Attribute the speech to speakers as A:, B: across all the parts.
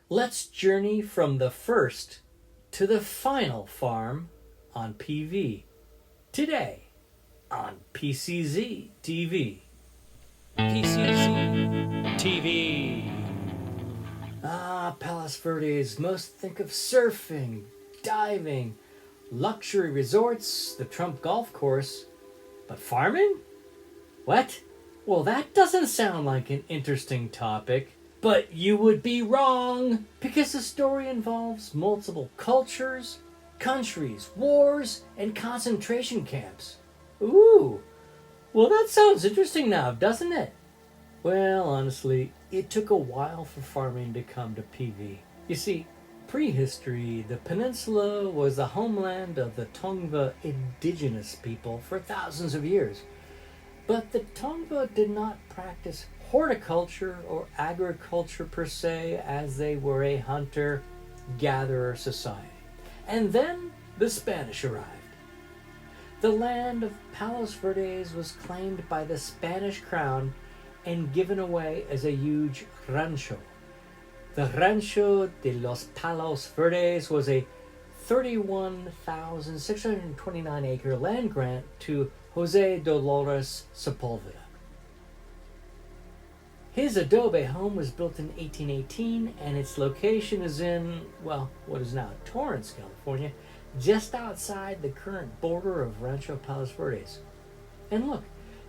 A: Let's journey from the first to the final farm on PV. Today on PCZ TV. PCZ TV. Palos Verdes. Most think of surfing, diving, luxury resorts, the Trump golf course. But farming? What? Well, that doesn't sound like an interesting topic. But you would be wrong, because the story involves multiple cultures, countries, wars, and concentration camps. Ooh, well that sounds interesting now, doesn't it? Well, honestly, it took a while for farming to come to PV. You see, prehistory, the peninsula was the homeland of the Tongva indigenous people for thousands of years. But the Tongva did not practice horticulture or agriculture per se, as they were a hunter-gatherer society. And then the Spanish arrived. The land of Palos Verdes was claimed by the Spanish crown and given away as a huge rancho. The Rancho de los Palos Verdes was a 31,629 acre land grant to Jose Dolores Sepulveda. His adobe home was built in 1818, and its location is in, well, what is now Torrance, California, just outside the current border of Rancho Palos Verdes. And look,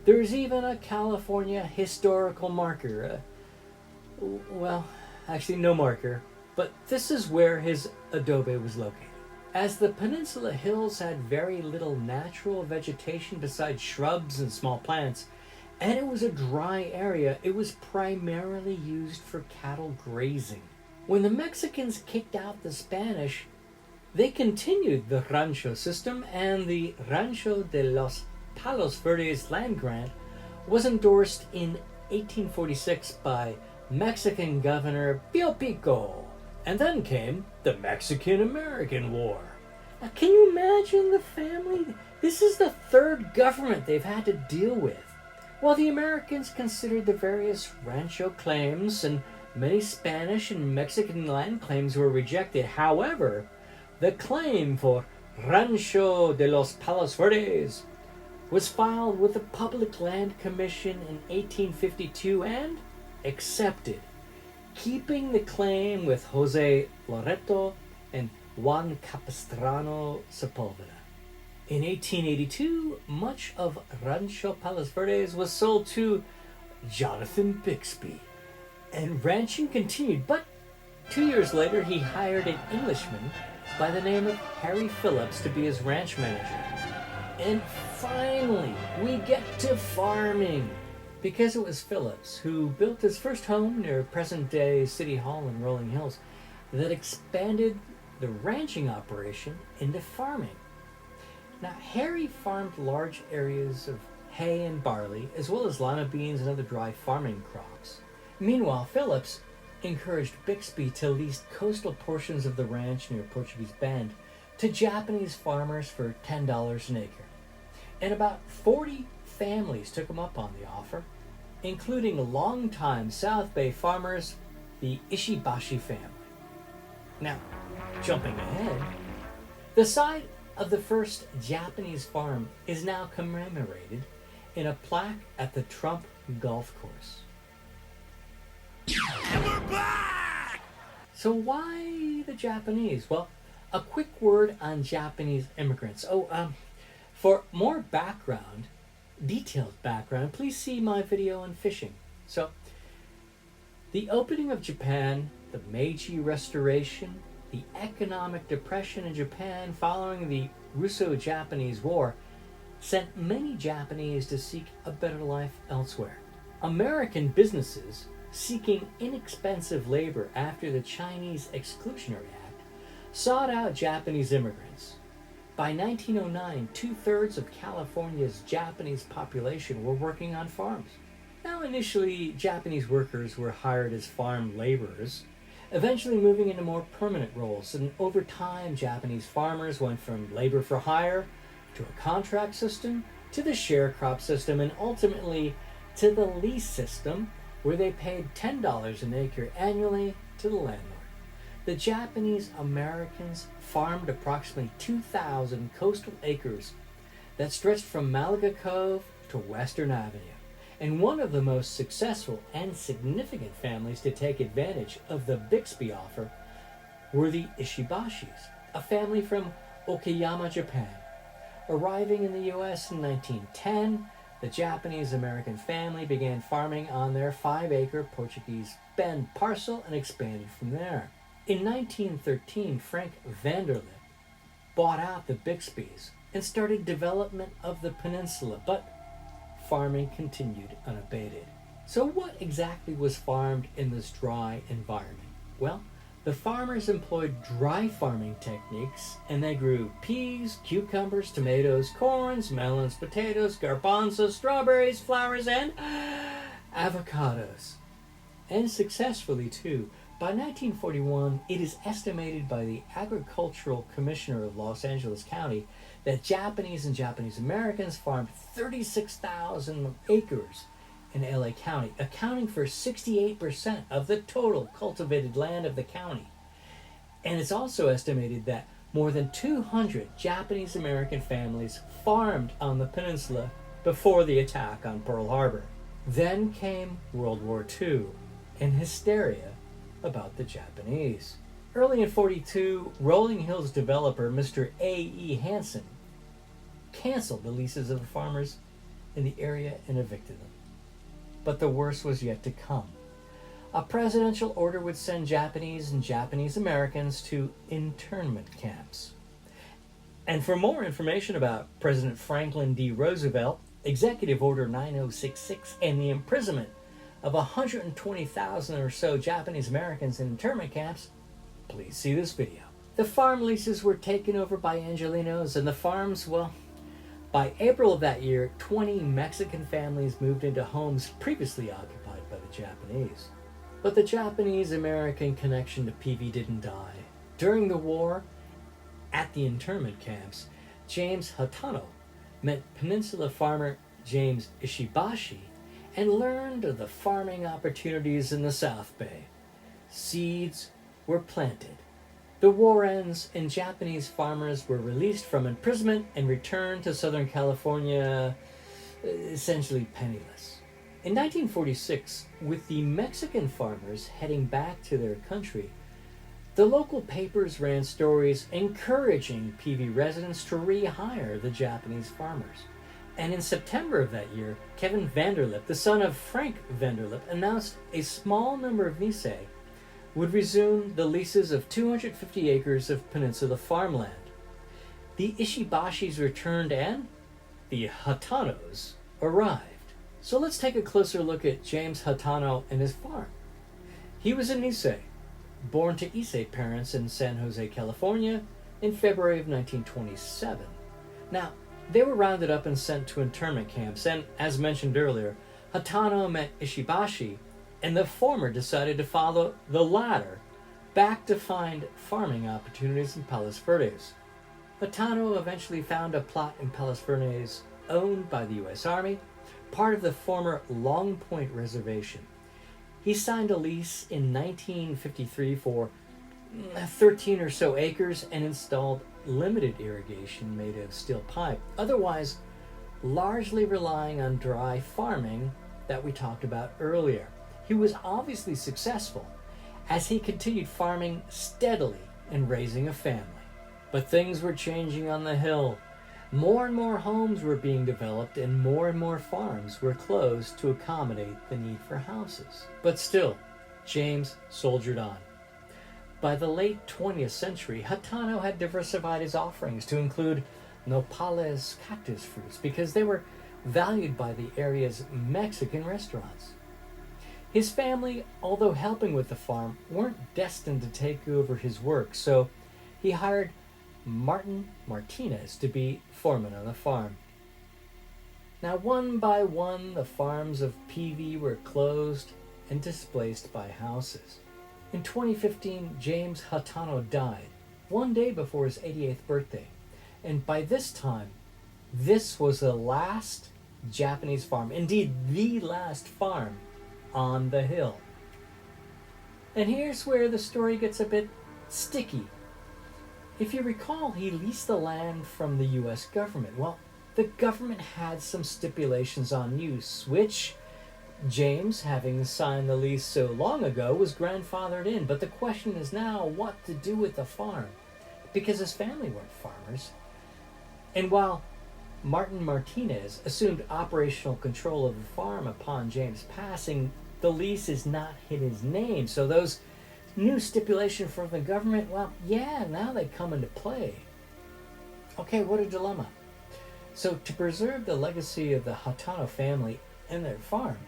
A: there's even a California historical marker. Well, actually no marker, but this is where his adobe was located. As the peninsula hills had very little natural vegetation besides shrubs and small plants, and it was a dry area, it was primarily used for cattle grazing. When the Mexicans kicked out the Spanish, they continued the rancho system, and the Rancho de los Palos Verdes land grant was endorsed in 1846 by Mexican Governor Pio Pico. And then came the Mexican-American War. Now, can you imagine the family? This is the third government they've had to deal with. While the Americans considered the various rancho claims, and many Spanish and Mexican land claims were rejected, however, the claim for Rancho de los Palos Verdes was filed with the Public Land Commission in 1852 and accepted, keeping the claim with Jose Loreto and Juan Capistrano Sepulveda. In 1882, much of Rancho Palos Verdes was sold to Jonathan Bixby, and ranching continued, but 2 years later he hired an Englishman by the name of Harry Phillips to be his ranch manager. And finally, we get to farming, because it was Phillips who built his first home near present-day City Hall in Rolling Hills that expanded the ranching operation into farming. Now, Harry farmed large areas of hay and barley, as well as lima beans and other dry farming crops. Meanwhile, Phillips encouraged Bixby to lease coastal portions of the ranch near Portuguese Bend to Japanese farmers for $10 an acre. And about 40 families took him up on the offer, including longtime South Bay farmers, the Ishibashi family. Now, jumping ahead, the site of the first Japanese farm is now commemorated in a plaque at the Trump golf course.
B: And we're back!
A: So why the Japanese? Well, a quick word on Japanese immigrants. For more background, detailed background, please see my video on fishing. So, the opening of Japan, the Meiji Restoration, the economic depression in Japan following the Russo-Japanese War sent many Japanese to seek a better life elsewhere. American businesses seeking inexpensive labor after the Chinese Exclusionary Act sought out Japanese immigrants. By 1909, 2/3 of California's Japanese population were working on farms. Now, initially, Japanese workers were hired as farm laborers, eventually moving into more permanent roles, and over time, Japanese farmers went from labor for hire to a contract system to the sharecrop system, and ultimately to the lease system, where they paid $10 an acre annually to the landlord. The Japanese Americans farmed approximately 2,000 coastal acres that stretched from Malaga Cove to Western Avenue. And one of the most successful and significant families to take advantage of the Bixby offer were the Ishibashis, a family from Okayama, Japan. Arriving in the U.S. in 1910, the Japanese-American family began farming on their 5-acre Portuguese Bend parcel and expanded from there. In 1913, Frank Vanderlip bought out the Bixbys and started development of the peninsula, but farming continued unabated. So what exactly was farmed in this dry environment? Well, the farmers employed dry farming techniques, and they grew peas, cucumbers, tomatoes, corns, melons, potatoes, garbanzos, strawberries, flowers, and avocados. And successfully too. By 1941, it is estimated by the Agricultural Commissioner of Los Angeles County that Japanese and Japanese Americans farmed 36,000 acres in LA County, accounting for 68% of the total cultivated land of the county. And it's also estimated that more than 200 Japanese American families farmed on the peninsula before the attack on Pearl Harbor. Then came World War II and hysteria about the Japanese. Early in 1942, Rolling Hills developer Mr. A.E. Hansen canceled the leases of the farmers in the area and evicted them. But the worst was yet to come. A presidential order would send Japanese and Japanese Americans to internment camps. And for more information about President Franklin D. Roosevelt, Executive Order 9066, and the imprisonment of 120,000 or so Japanese Americans in internment camps, please see this video. The farm leases were taken over by Angelenos, and the farms, well, by April of that year, 20 Mexican families moved into homes previously occupied by the Japanese. But the Japanese-American connection to PV didn't die. During the war, at the internment camps, James Hatano met peninsula farmer James Ishibashi and learned of the farming opportunities in the South Bay. Seeds were planted. The war ends, and Japanese farmers were released from imprisonment and returned to Southern California, essentially penniless. In 1946, with the Mexican farmers heading back to their country, the local papers ran stories encouraging PV residents to rehire the Japanese farmers. And in September of that year, Kevin Vanderlip, the son of Frank Vanderlip, announced a small number of Nisei would resume the leases of 250 acres of peninsula farmland. The Ishibashis returned and the Hatanos arrived. So let's take a closer look at James Hatano and his farm. He was a Nisei, born to Issei parents in San Jose, California in February of 1927. Now, they were rounded up and sent to internment camps, and as mentioned earlier, Hatano met Ishibashi, and the former decided to follow the latter back to find farming opportunities in Palos Verdes. Hatano eventually found a plot in Palos Verdes owned by the U.S. Army, part of the former Long Point Reservation. He signed a lease in 1953 for 13 or so acres and installed limited irrigation made of steel pipe, otherwise largely relying on dry farming that we talked about earlier. He was obviously successful as he continued farming steadily and raising a family. But things were changing on the hill. More and more homes were being developed and more farms were closed to accommodate the need for houses. But still, James soldiered on. By the late 20th century, Hatano had diversified his offerings to include nopales cactus fruits because they were valued by the area's Mexican restaurants. His family, although helping with the farm, weren't destined to take over his work, so he hired Martin Martinez to be foreman on the farm. Now, one by one, the farms of PV were closed and displaced by houses. In 2015, James Hatano died, one day before his 88th birthday, and by this time, this was the last Japanese farm, indeed the last farm on the hill. And here's where the story gets a bit sticky. If you recall, he leased the land from the US government. Well, the government had some stipulations on use, which James, having signed the lease so long ago, was grandfathered in. But the question is now what to do with the farm, because his family weren't farmers. And while Martin Martinez assumed operational control of the farm upon James' passing, the lease is not in his name. So those new stipulation from the government, well, yeah, now they come into play. Okay, what a dilemma. So to preserve the legacy of the Hatano family and their farm,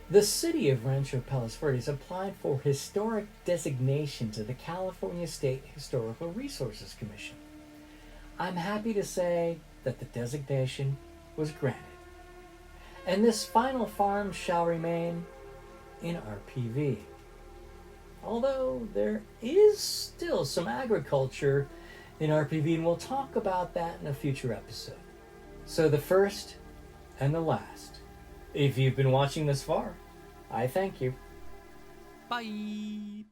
A: the city of Rancho Palos Verdes applied for historic designation to the California State Historical Resources Commission. I'm happy to say that the designation was granted. And this final farm shall remain in RPV. Although there is still some agriculture in RPV, and we'll talk about that in a future episode. So the first and the last. If you've been watching this far, I thank you.
B: Bye.